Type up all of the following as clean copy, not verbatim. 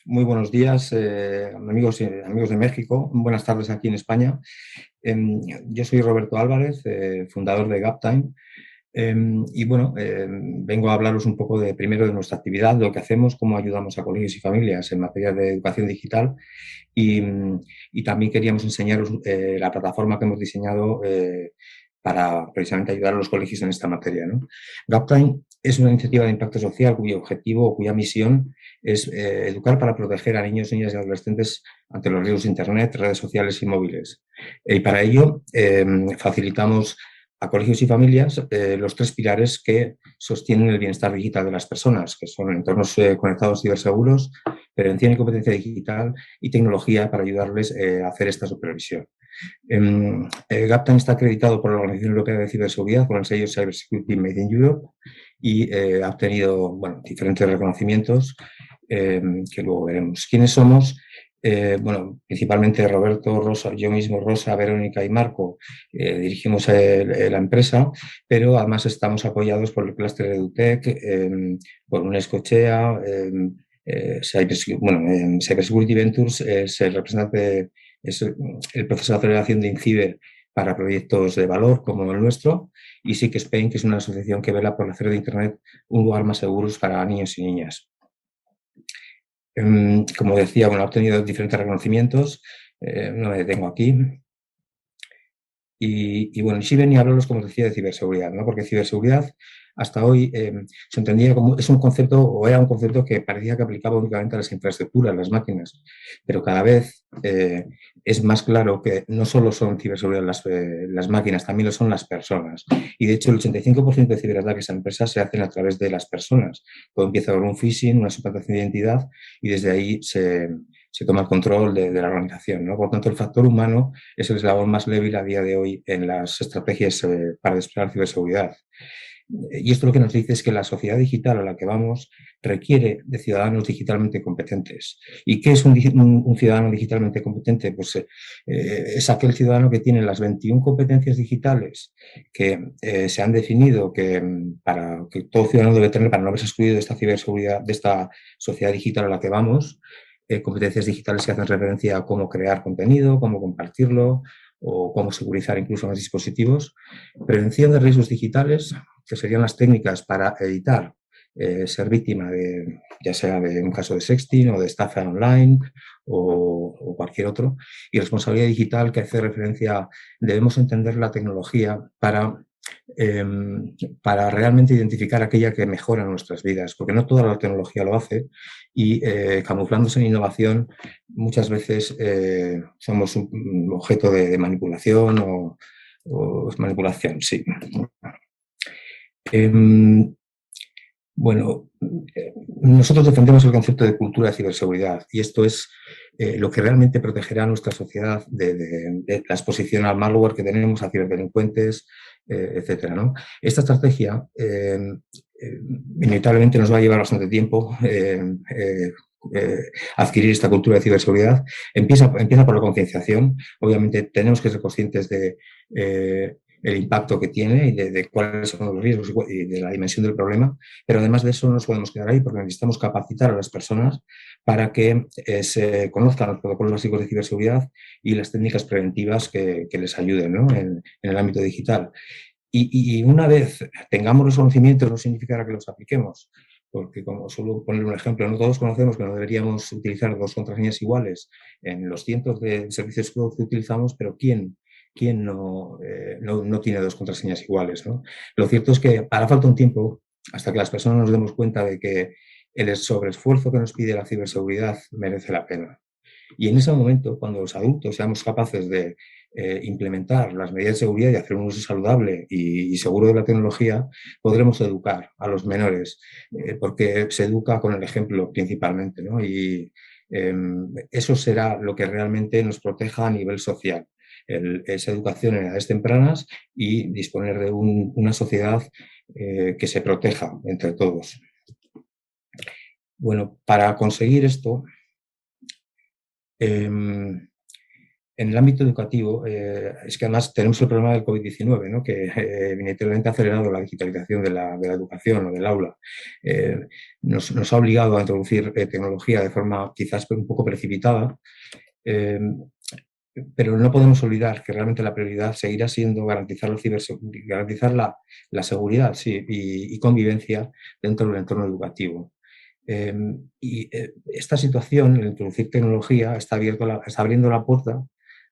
Muy buenos días, amigos y amigos de México. Buenas tardes aquí en España. Yo soy Roberto Álvarez, fundador de Gaptime. Y bueno, vengo a hablaros un poco primero de nuestra actividad, lo que hacemos, cómo ayudamos a colegios y familias en materia de educación digital y también queríamos enseñaros la plataforma que hemos diseñado para precisamente ayudar a los colegios en esta materia, ¿no? Gaptime es una iniciativa de impacto social cuyo objetivo o cuya misión es educar para proteger a niños, niñas y adolescentes ante los riesgos de Internet, redes sociales y móviles. Y para ello facilitamos a colegios y familias los tres pilares que sostienen el bienestar digital de las personas, que son entornos conectados ciberseguros, prevención y competencia digital y tecnología para ayudarles a hacer esta supervisión. Gaptime está acreditado por la Organización Europea de Ciberseguridad con el sello Cybersecurity Made in Europe y ha obtenido diferentes reconocimientos que luego veremos. ¿Quiénes somos? Principalmente Roberto, Rosa, yo mismo, Rosa, Verónica y Marco dirigimos la empresa, pero además estamos apoyados por el clúster EduTech, por Unescochea, Cybersecurity Ventures es el representante, es el proceso de aceleración de INCIBER para proyectos de valor como el nuestro, y SIC Spain, que es una asociación que vela por hacer de Internet un lugar más seguro para niños y niñas. Como decía, ha obtenido diferentes reconocimientos, no me detengo aquí. Y sí venía a hablaros, como os decía, de ciberseguridad, ¿no? Porque ciberseguridad hasta hoy se entendía como, es un concepto, o era un concepto que parecía que aplicaba únicamente a las infraestructuras, a las máquinas, pero cada vez es más claro que no solo son ciberseguridad las máquinas, también lo son las personas. Y de hecho el 85% de ciberataques a empresas se hacen a través de las personas. Todo empieza con un phishing, una suplantación de identidad y desde ahí se toma el control de la organización, ¿no? Por tanto, el factor humano es el eslabón más débil a día de hoy en las estrategias para desplegar ciberseguridad. Y esto lo que nos dice es que la sociedad digital a la que vamos requiere de ciudadanos digitalmente competentes. ¿Y qué es un ciudadano digitalmente competente? Pues es aquel ciudadano que tiene las 21 competencias digitales que se han definido para que todo ciudadano debe tener para no verse excluido de esta ciberseguridad, de esta sociedad digital a la que vamos. Competencias digitales que hacen referencia a cómo crear contenido, cómo compartirlo o cómo segurizar incluso los dispositivos. Prevención de riesgos digitales, que serían las técnicas para evitar ser víctima ya sea de un caso de sexting o de estafa online o cualquier otro. Y responsabilidad digital, que hace referencia a debemos entender la tecnología para realmente identificar aquella que mejora nuestras vidas, porque no toda la tecnología lo hace y camuflándose en innovación muchas veces somos un objeto de manipulación o manipulación, sí. Nosotros defendemos el concepto de cultura de ciberseguridad y esto es lo que realmente protegerá a nuestra sociedad de la exposición al malware que tenemos, a ciberdelincuentes, etcétera, ¿no? Esta estrategia inevitablemente nos va a llevar bastante tiempo adquirir esta cultura de ciberseguridad. Empieza por la concienciación. Obviamente tenemos que ser conscientes de el impacto que tiene y de cuáles son los riesgos y de la dimensión del problema, pero además de eso no nos podemos quedar ahí porque necesitamos capacitar a las personas para que se conozcan los protocolos básicos de ciberseguridad y las técnicas preventivas que les ayuden, ¿no? en el ámbito digital. Y una vez tengamos los conocimientos no significará que los apliquemos, porque como suelo poner un ejemplo, no todos conocemos que no deberíamos utilizar dos contraseñas iguales en los cientos de servicios que utilizamos, pero ¿quién no tiene dos contraseñas iguales, ¿no? Lo cierto es que hará falta un tiempo hasta que las personas nos demos cuenta de que el sobreesfuerzo que nos pide la ciberseguridad merece la pena. Y en ese momento, cuando los adultos seamos capaces de implementar las medidas de seguridad y hacer un uso saludable y seguro de la tecnología, podremos educar a los menores, porque se educa con el ejemplo principalmente, ¿no? Y eso será lo que realmente nos proteja a nivel social. Esa educación en edades tempranas y disponer de una sociedad que se proteja entre todos. Bueno, para conseguir esto, en el ámbito educativo, es que además tenemos el problema del COVID-19, ¿no? Que evidentemente ha acelerado la digitalización de la educación o del aula. Nos ha obligado a introducir tecnología de forma quizás un poco precipitada, eh, pero no podemos olvidar que realmente la prioridad seguirá siendo garantizar la seguridad, sí, y convivencia dentro del entorno educativo. Esta situación, el introducir tecnología, está abriendo la puerta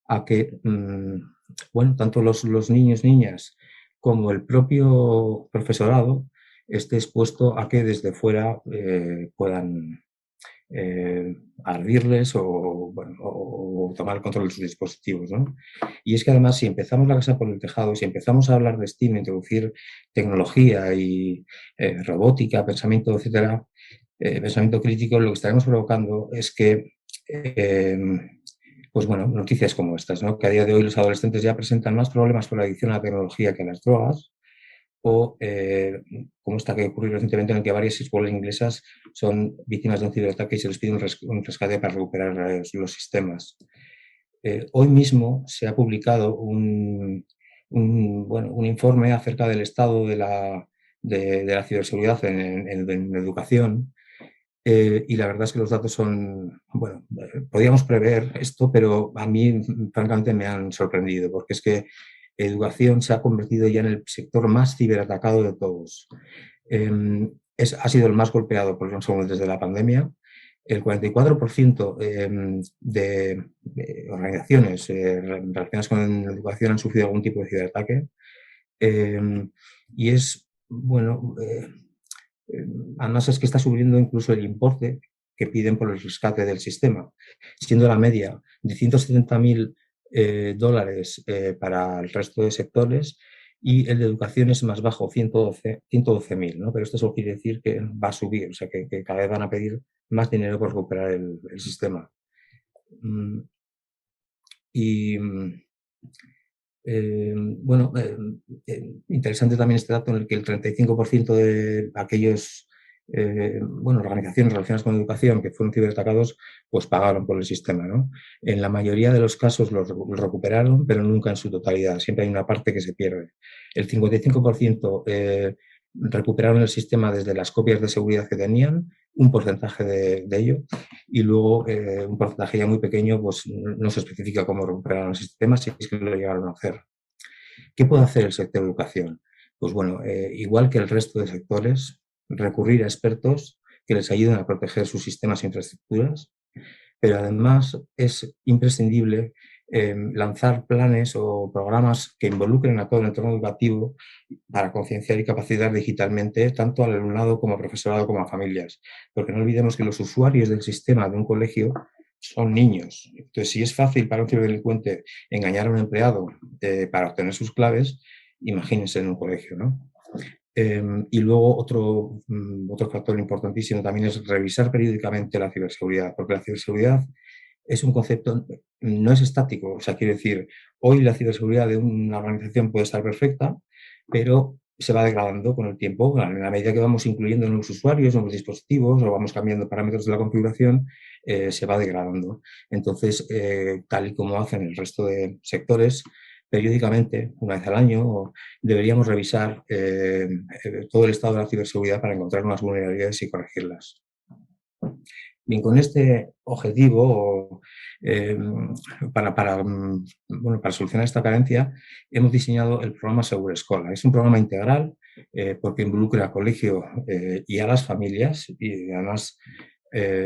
a que, bueno, tanto los niños, niñas, como el propio profesorado esté expuesto a que desde fuera puedan ardirles o, bueno, o tomar el control de sus dispositivos, ¿no? Y es que además, si empezamos la casa por el tejado, si empezamos a hablar de STEAM, introducir tecnología y robótica, pensamiento, etcétera, pensamiento crítico, lo que estaremos provocando es que, pues bueno, noticias como estas, ¿no? Que a día de hoy los adolescentes ya presentan más problemas por la adicción a la tecnología que a las drogas, o como esta que ocurrió recientemente en el que varias escuelas inglesas son víctimas de un ciberataque y se les pide un rescate para recuperar los sistemas. Hoy mismo se ha publicado bueno, un informe acerca del estado de la ciberseguridad en educación, y la verdad es que los datos son, bueno, podíamos prever esto, pero a mí francamente me han sorprendido, porque es que educación se ha convertido ya en el sector más ciberatacado de todos. Ha sido el más golpeado por desde la pandemia. El 44% de organizaciones relacionadas con la educación han sufrido algún tipo de ciberataque. Y es, bueno, además es que está subiendo incluso el importe que piden por el rescate del sistema, siendo la media de 170.000 dólares para el resto de sectores, y el de educación es más bajo, 112.000, ¿no? Pero esto solo quiere decir que va a subir, o sea que cada vez van a pedir más dinero por recuperar el sistema. Y bueno, interesante también este dato en el que el 35% de aquellos bueno, organizaciones relacionadas con educación que fueron ciberatacados, pues pagaron por el sistema, ¿no? En la mayoría de los casos los recuperaron, pero nunca en su totalidad. Siempre hay una parte que se pierde. El 55% recuperaron el sistema desde las copias de seguridad que tenían, un porcentaje de ello, y luego un porcentaje ya muy pequeño, pues no se especifica cómo recuperaron el sistema, si es que lo llegaron a hacer. ¿Qué puede hacer el sector de educación? Pues bueno, igual que el resto de sectores, recurrir a expertos que les ayuden a proteger sus sistemas e infraestructuras, pero además es imprescindible lanzar planes o programas que involucren a todo el entorno educativo para concienciar y capacitar digitalmente tanto al alumnado como al profesorado como a familias. Porque no olvidemos que los usuarios del sistema de un colegio son niños. Entonces, si es fácil para un ciberdelincuente engañar a un empleado para obtener sus claves, imagínense en un colegio, ¿no? Y luego otro factor importantísimo también es revisar periódicamente la ciberseguridad, porque la ciberseguridad es un concepto, no es estático. O sea, quiero decir, hoy la ciberseguridad de una organización puede estar perfecta, pero se va degradando con el tiempo. En la medida que vamos incluyendo nuevos usuarios, nuevos dispositivos, o vamos cambiando parámetros de la configuración, se va degradando. Entonces, tal y como hacen el resto de sectores, periódicamente, una vez al año, deberíamos revisar todo el estado de la ciberseguridad para encontrar unas vulnerabilidades y corregirlas. Bien, con este objetivo, bueno, para solucionar esta carencia, hemos diseñado el programa Segura Escola. Es un programa integral porque involucra al colegio y a las familias, y además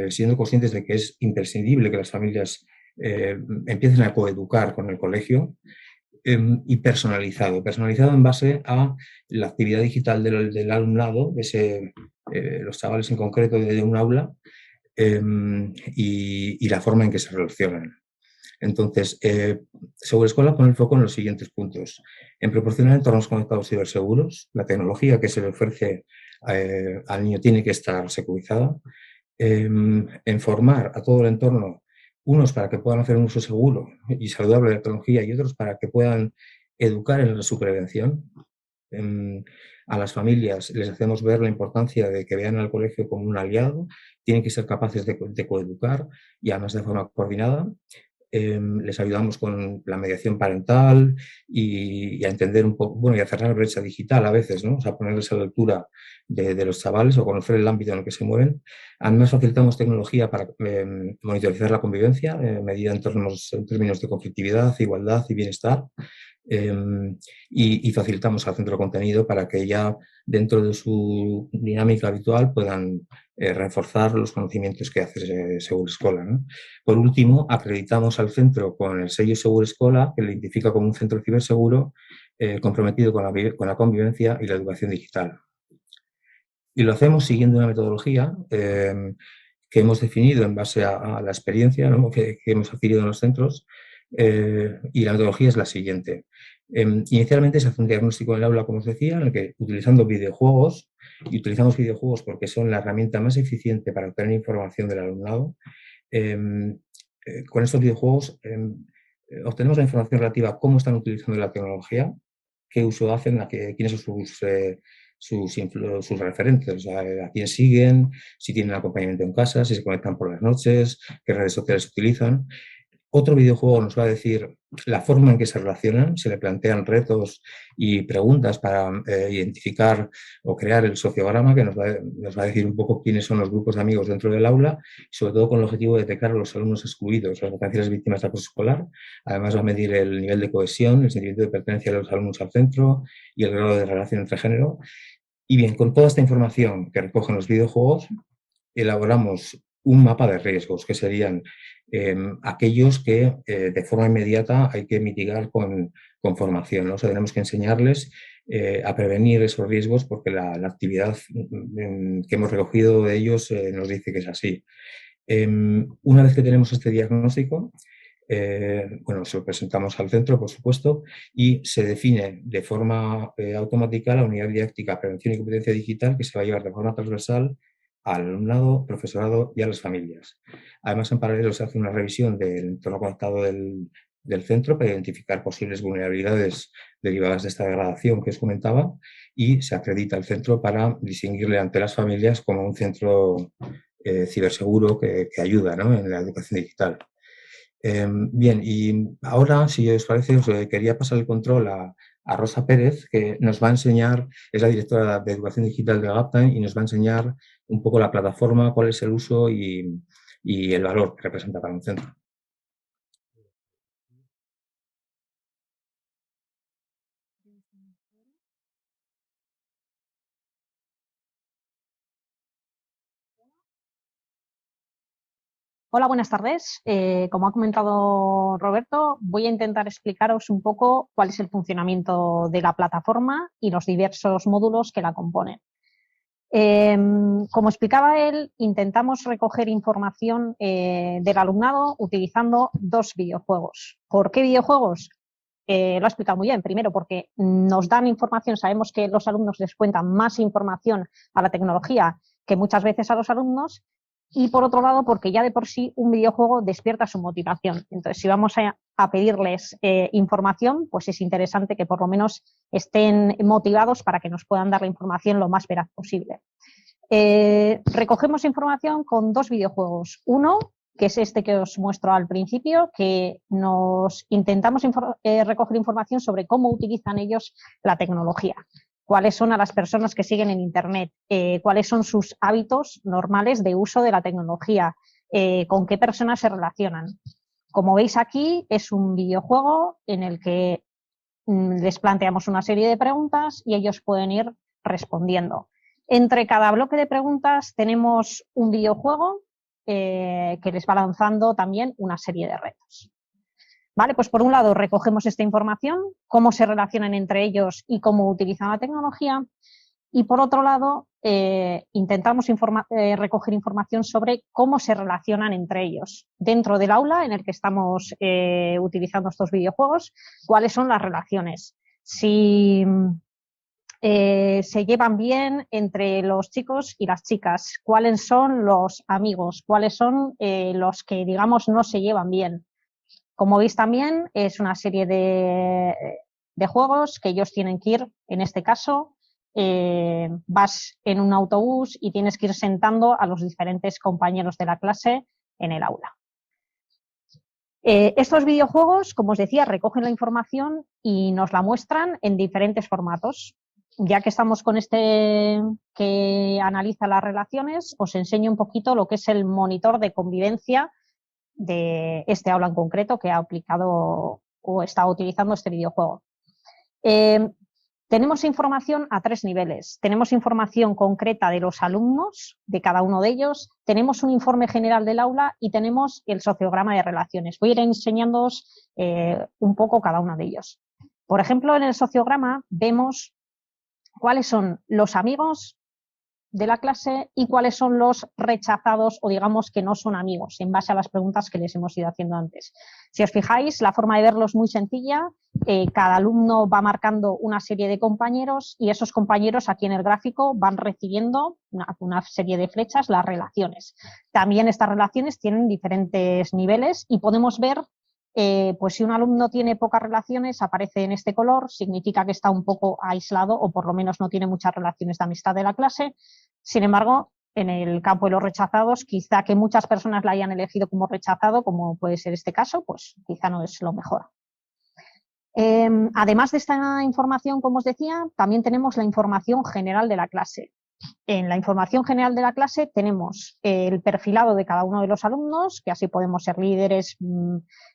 siendo conscientes de que es imprescindible que las familias empiecen a coeducar con el colegio, y personalizado en base a la actividad digital del alumnado, los chavales en concreto de un aula, y la forma en que se relacionan. Entonces, Segura Escola pone el foco en los siguientes puntos: en proporcionar entornos conectados ciberseguros. La tecnología que se le ofrece al niño tiene que estar securizada. En formar a todo el entorno, unos para que puedan hacer un uso seguro y saludable de la tecnología, y otros para que puedan educar en su prevención. A las familias les hacemos ver la importancia de que vean al colegio como un aliado, tienen que ser capaces de coeducar y además de forma coordinada. les ayudamos con la mediación parental y a entender un poco, bueno, y a cerrar la brecha digital a veces, ¿no? O sea, ponerles a la altura de los chavales o conocer el ámbito en el que se mueven. Además, facilitamos tecnología para monitorizar la convivencia, medida en términos de conflictividad, igualdad y bienestar. Y facilitamos al centro de contenido para que ya dentro de su dinámica habitual puedan reforzar los conocimientos que hace Seguro Escola, ¿no? Por último, acreditamos al centro con el sello Seguro Escola, que le identifica como un centro ciberseguro comprometido con la convivencia y la educación digital. Y lo hacemos siguiendo una metodología que hemos definido en base a la experiencia, ¿no? que hemos adquirido en los centros, y la metodología es la siguiente. Inicialmente se hace un diagnóstico en el aula, como os decía, en el que utilizando videojuegos, y utilizamos videojuegos porque son la herramienta más eficiente para obtener información del alumnado. Con estos videojuegos obtenemos la información relativa a cómo están utilizando la tecnología, qué uso hacen, quiénes son sus referentes, o sea, a quién siguen, si tienen acompañamiento en casa, si se conectan por las noches, qué redes sociales utilizan. Otro videojuego nos va a decir la forma en que se relacionan, se le plantean retos y preguntas para identificar o crear el sociograma que nos va a decir un poco quiénes son los grupos de amigos dentro del aula, sobre todo con el objetivo de detectar a los alumnos excluidos, las potenciales víctimas de acoso escolar. Además va a medir el nivel de cohesión, el sentimiento de pertenencia de los alumnos al centro y el grado de relación entre género. Y bien, con toda esta información que recogen los videojuegos, elaboramos un mapa de riesgos, que serían aquellos que de forma inmediata hay que mitigar con formación, ¿no? O sea, tenemos que enseñarles a prevenir esos riesgos porque la actividad que hemos recogido de ellos nos dice que es así. Una vez que tenemos este diagnóstico, bueno, se lo presentamos al centro, por supuesto, y se define de forma automática la unidad didáctica Prevención y Competencia Digital que se va a llevar de forma transversal al alumnado, profesorado y a las familias. Además, en paralelo se hace una revisión del entorno conectado del centro para identificar posibles vulnerabilidades derivadas de esta degradación que os comentaba y se acredita el centro para distinguirle ante las familias como un centro ciberseguro que ayuda, ¿no?, en la educación digital. Bien, y ahora, si os parece, os quería pasar el control a Rosa Pérez, que nos va a enseñar, es la directora de Educación Digital de Agaptime, y nos va a enseñar un poco la plataforma, cuál es el uso y el valor que representa para un centro. Hola, buenas tardes. Como ha comentado Roberto, voy a intentar explicaros un poco cuál es el funcionamiento de la plataforma y los diversos módulos que la componen. Como explicaba él, intentamos recoger información del alumnado utilizando dos videojuegos. ¿Por qué videojuegos? Lo ha explicado muy bien. Primero, porque nos dan información, sabemos que los alumnos les cuentan más información a la tecnología que muchas veces a los alumnos. Y por otro lado, porque ya de por sí un videojuego despierta su motivación. Entonces, si vamos a pedirles información, pues es interesante que por lo menos estén motivados para que nos puedan dar la información lo más veraz posible. Recogemos información con dos videojuegos. Uno, que es este que os muestro al principio, que nos intentamos recoger información sobre cómo utilizan ellos la tecnología. Cuáles son a las personas que siguen en Internet, cuáles son sus hábitos normales de uso de la tecnología, con qué personas se relacionan. Como veis aquí, es un videojuego en el que les planteamos una serie de preguntas y ellos pueden ir respondiendo. Entre cada bloque de preguntas tenemos un videojuego que les va lanzando también una serie de retos. Vale, pues por un lado recogemos esta información, cómo se relacionan entre ellos y cómo utilizan la tecnología, y por otro lado intentamos recoger información sobre cómo se relacionan entre ellos dentro del aula en el que estamos utilizando estos videojuegos, cuáles son las relaciones, si se llevan bien entre los chicos y las chicas, cuáles son los amigos, cuáles son los que digamos no se llevan bien. Como veis también es una serie de juegos que ellos tienen que ir, en este caso, vas en un autobús y tienes que ir sentando a los diferentes compañeros de la clase en el aula. Estos videojuegos, como os decía, recogen la información y nos la muestran en diferentes formatos. Ya que estamos con este que analiza las relaciones, os enseño un poquito lo que es el monitor de convivencia de este aula en concreto que ha aplicado o está utilizando este videojuego. Tenemos información a 3 niveles. Tenemos información concreta de los alumnos, de cada uno de ellos, tenemos un informe general del aula y tenemos el sociograma de relaciones. Voy a ir enseñándoos un poco cada uno de ellos. Por ejemplo, en el sociograma vemos cuáles son los amigos de la clase y cuáles son los rechazados o digamos que no son amigos, en base a las preguntas que les hemos ido haciendo antes. Si os fijáis, la forma de verlo es muy sencilla. Cada alumno va marcando una serie de compañeros y esos compañeros aquí en el gráfico van recibiendo una serie de flechas, las relaciones. También estas relaciones tienen diferentes niveles y podemos ver pues si un alumno tiene pocas relaciones, aparece en este color, significa que está un poco aislado o por lo menos no tiene muchas relaciones de amistad de la clase. Sin embargo, en el campo de los rechazados, quizá que muchas personas la hayan elegido como rechazado, como puede ser este caso, pues quizá no es lo mejor. Además de esta información, como os decía, también tenemos la información general de la clase. En la información general de la clase tenemos el perfilado de cada uno de los alumnos, que así podemos ser líderes,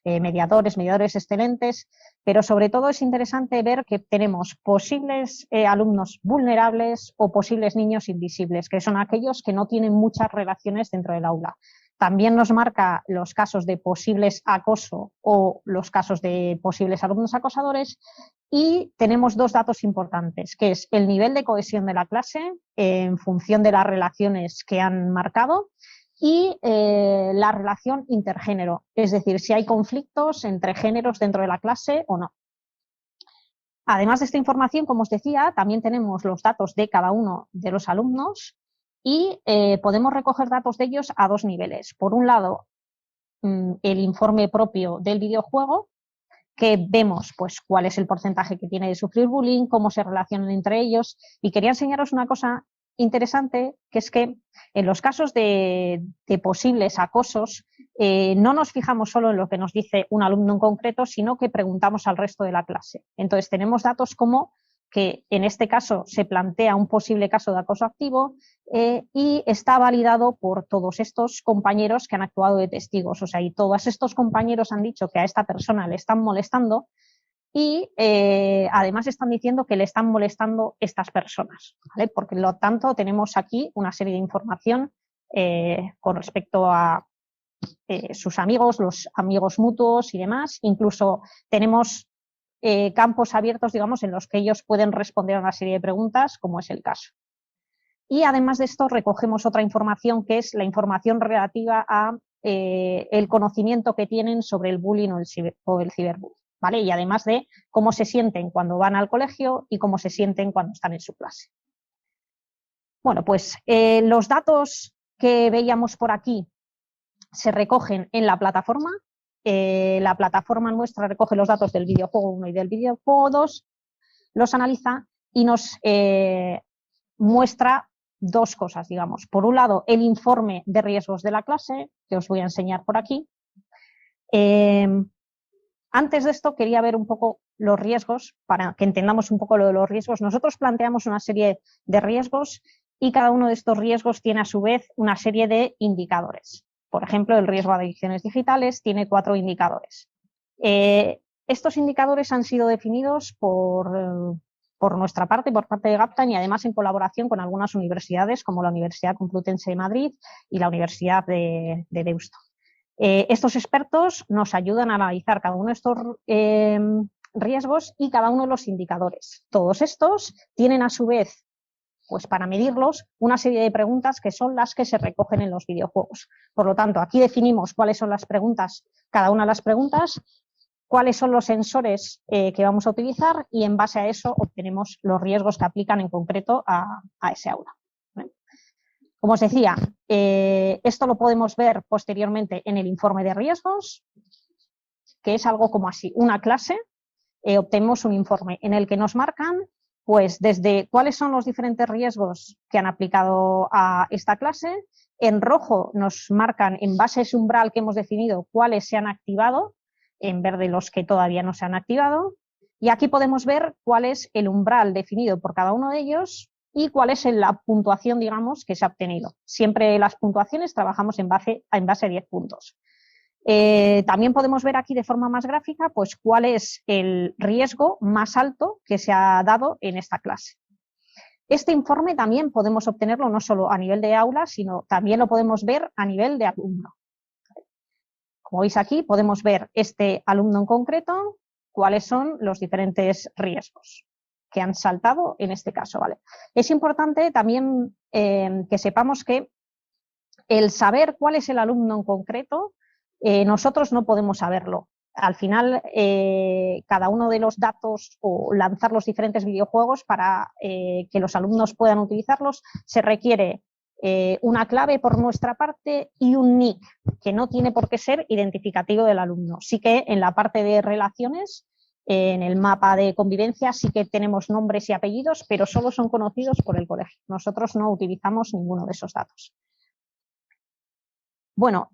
mediadores excelentes, pero sobre todo es interesante ver que tenemos posibles alumnos vulnerables o posibles niños invisibles, que son aquellos que no tienen muchas relaciones dentro del aula. También nos marca los casos de posibles acoso o los casos de posibles alumnos acosadores y tenemos 2 datos importantes, que es el nivel de cohesión de la clase en función de las relaciones que han marcado y la relación intergénero, es decir, si hay conflictos entre géneros dentro de la clase o no. Además de esta información, como os decía, también tenemos los datos de cada uno de los alumnos y podemos recoger datos de ellos a 2 niveles. Por un lado, el informe propio del videojuego, que vemos pues, cuál es el porcentaje que tiene de sufrir bullying, cómo se relacionan entre ellos. Y quería enseñaros una cosa interesante, que es que en los casos de posibles acosos, no nos fijamos solo en lo que nos dice un alumno en concreto, sino que preguntamos al resto de la clase. Entonces, tenemos datos como que en este caso se plantea un posible caso de acoso activo y está validado por todos estos compañeros que han actuado de testigos. O sea, y todos estos compañeros han dicho que a esta persona le están molestando y además están diciendo que le están molestando estas personas, ¿vale? Porque lo tanto tenemos aquí una serie de información con respecto a sus amigos, los amigos mutuos y demás. Incluso tenemos campos abiertos, digamos, en los que ellos pueden responder a una serie de preguntas, como es el caso. Y además de esto recogemos otra información que es la información relativa a el conocimiento que tienen sobre el bullying o el ciberbullying, ¿vale? Y además de cómo se sienten cuando van al colegio y cómo se sienten cuando están en su clase. Bueno, pues los datos que veíamos por aquí se recogen en la plataforma. La plataforma nuestra recoge los datos del videojuego 1 y del videojuego 2, los analiza y nos muestra 2 cosas, digamos. Por un lado, el informe de riesgos de la clase, que os voy a enseñar por aquí. Antes de esto, quería ver un poco los riesgos, para que entendamos un poco lo de los riesgos. Nosotros planteamos una serie de riesgos y cada uno de estos riesgos tiene a su vez una serie de indicadores. Por ejemplo, el riesgo de adicciones digitales tiene 4 indicadores. Estos indicadores han sido definidos por nuestra parte, por parte de Gaptan y además en colaboración con algunas universidades como la Universidad Complutense de Madrid y la Universidad de Deusto. Estos expertos nos ayudan a analizar cada uno de estos riesgos y cada uno de los indicadores. Todos estos tienen a su vez, pues para medirlos, una serie de preguntas que son las que se recogen en los videojuegos. Por lo tanto, aquí definimos cuáles son las preguntas, cada una de las preguntas, cuáles son los sensores que vamos a utilizar y en base a eso obtenemos los riesgos que aplican en concreto a ese aula. Como os decía, esto lo podemos ver posteriormente en el informe de riesgos, que es algo como así, una clase, obtenemos un informe en el que nos marcan pues desde cuáles son los diferentes riesgos que han aplicado a esta clase. En rojo nos marcan, en base a ese umbral que hemos definido, cuáles se han activado, en verde los que todavía no se han activado. Y aquí podemos ver cuál es el umbral definido por cada uno de ellos y cuál es la puntuación, digamos, que se ha obtenido. Siempre las puntuaciones trabajamos en base a 10 puntos. También podemos ver aquí de forma más gráfica pues, cuál es el riesgo más alto que se ha dado en esta clase. Este informe también podemos obtenerlo no solo a nivel de aula, sino también lo podemos ver a nivel de alumno. Como veis aquí, podemos ver este alumno en concreto, cuáles son los diferentes riesgos que han saltado en este caso. ¿Vale? Es importante también que sepamos que el saber cuál es el alumno en concreto, nosotros no podemos saberlo. Al final, cada uno de los datos o lanzar los diferentes videojuegos para que los alumnos puedan utilizarlos, se requiere una clave por nuestra parte y un nick, que no tiene por qué ser identificativo del alumno. Sí que en la parte de relaciones, en el mapa de convivencia, sí que tenemos nombres y apellidos, pero solo son conocidos por el colegio. Nosotros no utilizamos ninguno de esos datos. Bueno,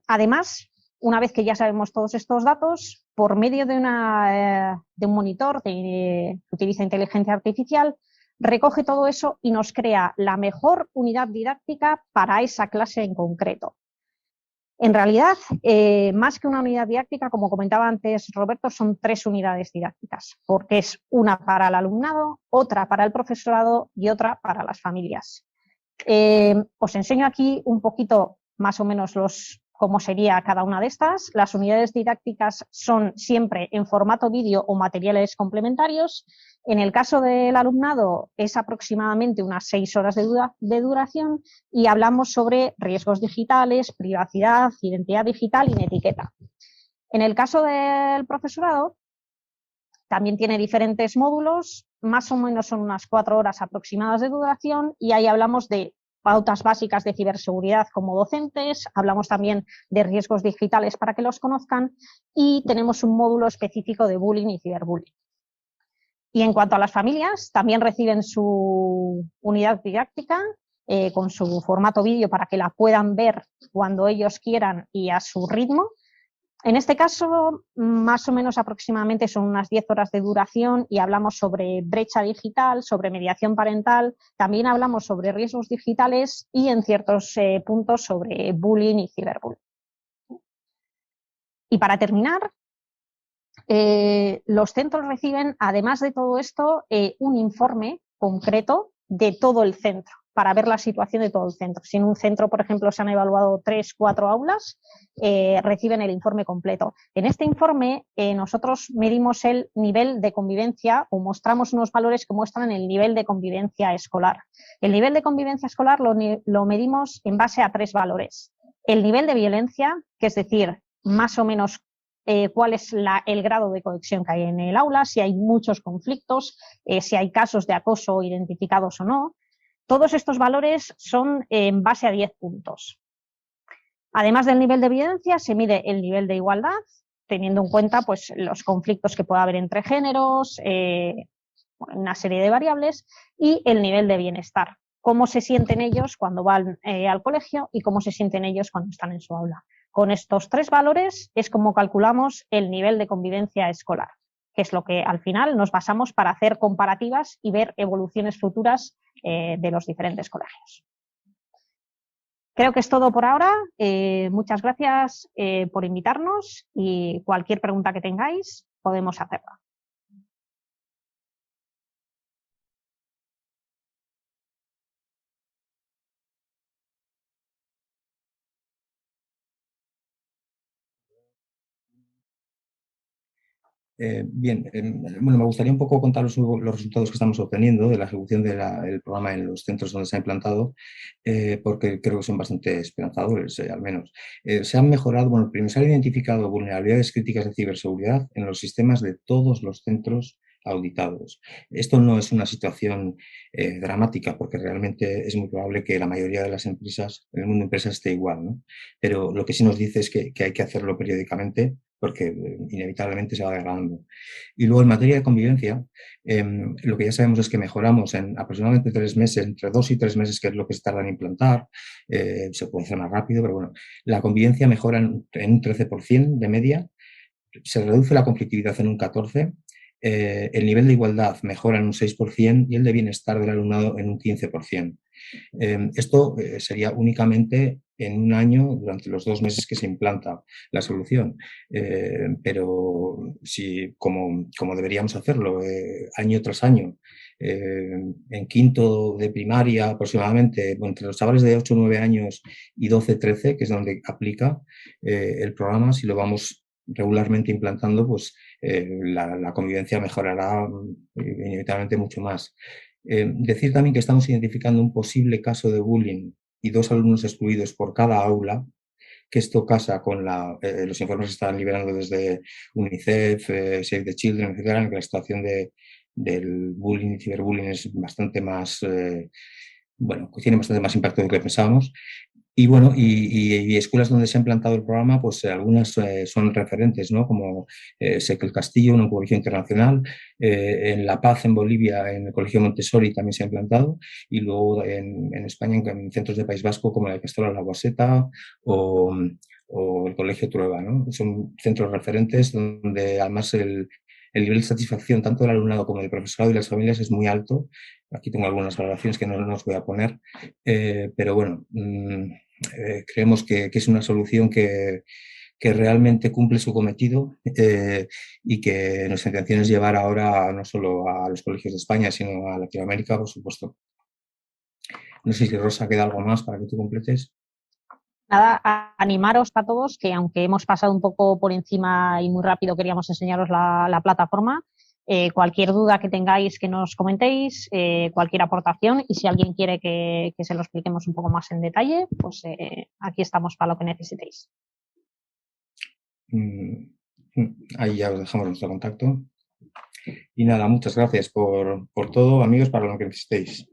además, una vez que ya sabemos todos estos datos, por medio de un monitor que utiliza inteligencia artificial, recoge todo eso y nos crea la mejor unidad didáctica para esa clase en concreto. En realidad, más que una unidad didáctica, como comentaba antes Roberto, son 3 unidades didácticas, porque es una para el alumnado, otra para el profesorado y otra para las familias. Os enseño aquí un poquito más o menos cómo sería cada una de estas. Las unidades didácticas son siempre en formato vídeo o materiales complementarios. En el caso del alumnado es aproximadamente unas 6 horas de duración y hablamos sobre riesgos digitales, privacidad, identidad digital y netiqueta. En el caso del profesorado también tiene diferentes módulos, más o menos son unas 4 horas aproximadas de duración y ahí hablamos de pautas básicas de ciberseguridad como docentes, hablamos también de riesgos digitales para que los conozcan y tenemos un módulo específico de bullying y ciberbullying. Y en cuanto a las familias, también reciben su unidad didáctica con su formato vídeo para que la puedan ver cuando ellos quieran y a su ritmo. En este caso, más o menos aproximadamente son unas 10 horas de duración y hablamos sobre brecha digital, sobre mediación parental, también hablamos sobre riesgos digitales y en ciertos puntos sobre bullying y ciberbullying. Y para terminar, los centros reciben, además de todo esto, un informe concreto de todo el centro, para ver la situación de todo el centro. Si en un centro, por ejemplo, se han evaluado 3 o 4 aulas, reciben el informe completo. En este informe nosotros medimos el nivel de convivencia o mostramos unos valores que muestran el nivel de convivencia escolar. El nivel de convivencia escolar lo medimos en base a 3 valores. El nivel de violencia, que es decir, más o menos cuál es el grado de conexión que hay en el aula, si hay muchos conflictos, si hay casos de acoso identificados o no. Todos estos valores son en base a 10 puntos. Además del nivel de violencia, se mide el nivel de igualdad, teniendo en cuenta pues, los conflictos que pueda haber entre géneros, una serie de variables, y el nivel de bienestar, cómo se sienten ellos cuando van al colegio y cómo se sienten ellos cuando están en su aula. Con estos 3 valores es como calculamos el nivel de convivencia escolar, que es lo que al final nos basamos para hacer comparativas y ver evoluciones futuras de los diferentes colegios. Creo que es todo por ahora. Muchas gracias por invitarnos y cualquier pregunta que tengáis podemos hacerla. Bien, bueno, me gustaría un poco contaros los resultados que estamos obteniendo de la ejecución del programa en los centros donde se ha implantado, porque creo que son bastante esperanzadores, al menos. Se han mejorado, bueno, primero se han identificado vulnerabilidades críticas de ciberseguridad en los sistemas de todos los centros auditados. Esto no es una situación dramática, porque realmente es muy probable que la mayoría de las empresas, en el mundo de empresas, esté igual, ¿no? Pero lo que sí nos dice es que hay que hacerlo periódicamente, porque inevitablemente se va degradando. Y luego, en materia de convivencia, lo que ya sabemos es que mejoramos en aproximadamente 3 meses, entre 2 y 3 meses, que es lo que se tarda en implantar. Se puede hacer más rápido, pero bueno, la convivencia mejora en un 13% de media, se reduce la conflictividad en un 14%, el nivel de igualdad mejora en un 6% y el de bienestar del alumnado en un 15%. Esto sería únicamente en un año durante los 2 meses que se implanta la solución, pero si, como deberíamos hacerlo año tras año, en quinto de primaria aproximadamente, entre los chavales de 8 o 9 años y 12, 13, que es donde aplica el programa, si lo vamos regularmente implantando, pues la convivencia mejorará inevitablemente mucho más. Decir también que estamos identificando un posible caso de bullying y 2 alumnos excluidos por cada aula, que esto casa con los informes que están liberando desde UNICEF, Save the Children, etcétera, en que la situación del bullying y ciberbullying es bastante más, bueno, tiene bastante más impacto de lo que pensábamos. Y bueno, y escuelas donde se ha implantado el programa, pues algunas son referentes, ¿no? Como Sé que el Castillo, un colegio internacional, en La Paz, en Bolivia, en el Colegio Montessori también se ha implantado, y luego en España, en centros de País Vasco como la Castola La Guaseta o el Colegio Trueba, ¿no? Son centros referentes donde además el nivel de satisfacción tanto del alumnado como del profesorado y las familias es muy alto. Aquí tengo algunas valoraciones que no os voy a poner, pero bueno, creemos que es una solución que realmente cumple su cometido y que nuestra intención es llevar ahora no solo a los colegios de España, sino a Latinoamérica, por supuesto. No sé si Rosa queda algo más para que tú completes. Nada, animaros a todos, que aunque hemos pasado un poco por encima y muy rápido queríamos enseñaros la plataforma, cualquier duda que tengáis que nos comentéis, cualquier aportación, y si alguien quiere que se lo expliquemos un poco más en detalle, pues aquí estamos para lo que necesitéis. Ahí ya os dejamos nuestro contacto. Y nada, muchas gracias por todo, amigos, para lo que necesitéis.